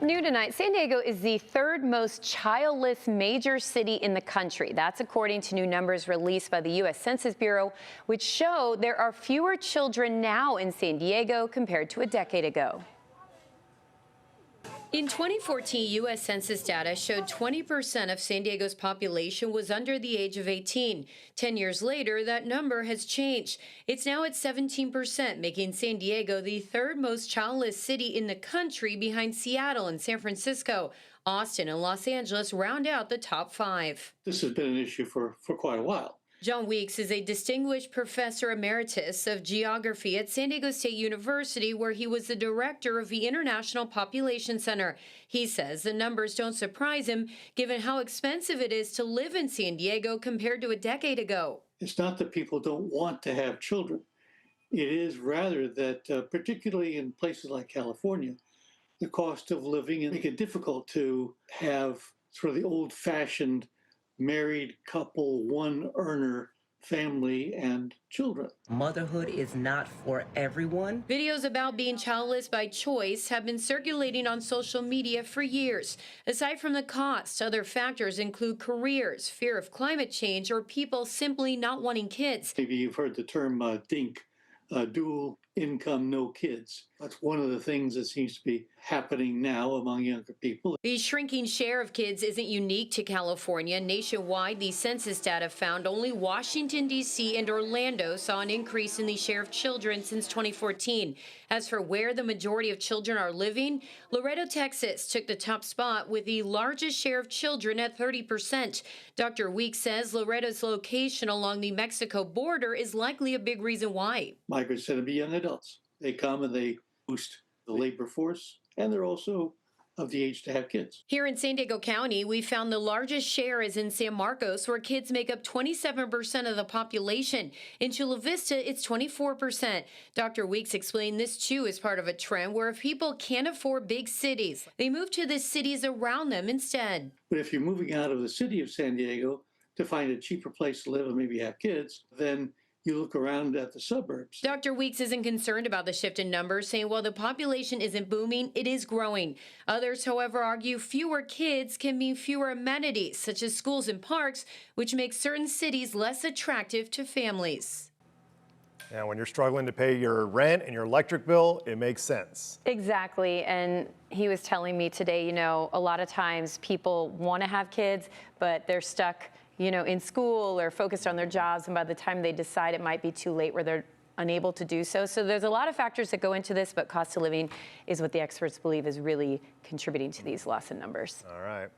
New tonight, San Diego is the third most childless major city in the country. That's according to new numbers released by the U.S. Census Bureau, which show there are fewer children now in San Diego compared to a decade ago. In 2014, U.S. Census data showed 20% of San Diego's population was under the age of 18. 10 years later, that number has changed. It's now at 17%, making San Diego the third most childless city in the country behind Seattle and San Francisco. Austin and Los Angeles round out the top 5. This has been an issue for quite a while. John Weeks is a distinguished professor emeritus of geography at San Diego State University, where he was the director of the International Population Center. He says the numbers don't surprise him, given how expensive it is to live in San Diego compared to a decade ago. It's not that people don't want to have children. It is rather that, particularly in places like California, the cost of living make it difficult to have sort of the old-fashioned married couple, one earner family and children. Motherhood is not for everyone. Videos about being childless by choice have been circulating on social media for years. Aside from the cost, other factors include careers, fear of climate change, or people simply not wanting kids. Maybe you've heard the term DINK, dual income, no kids. That's one of the things that seems to be happening now among younger people. The shrinking share of kids isn't unique to California. Nationwide, the census data found only Washington, D.C. and Orlando saw an increase in the share of children since 2014. As for where the majority of children are living, Laredo, Texas took the top spot with the largest share of children at 30%. Dr. Weeks says Laredo's location along the Mexico border is likely a big reason why. Migrants tend to be young adults. They come and they boost the labor force, and they're also of the age to have kids. Here in San Diego County, we found the largest share is in San Marcos, where kids make up 27% of the population. In Chula Vista, it's 24%. Dr. Weeks explained this, too, is part of a trend where if people can't afford big cities, they move to the cities around them instead. But if you're moving out of the city of San Diego to find a cheaper place to live and maybe have kids, then you look around at the suburbs. Dr. Weeks isn't concerned about the shift in numbers, saying while the population isn't booming, it is growing. Others, however, argue fewer kids can mean fewer amenities, such as schools and parks, which makes certain cities less attractive to families. Now, when you're struggling to pay your rent and your electric bill, it makes sense. Exactly. And he was telling me today, a lot of times people want to have kids, but they're stuck in school or focused on their jobs, and by the time they decide, it might be too late where they're unable to do so. So there's a lot of factors that go into this, but cost of living is what the experts believe is really contributing to these loss in numbers. All right.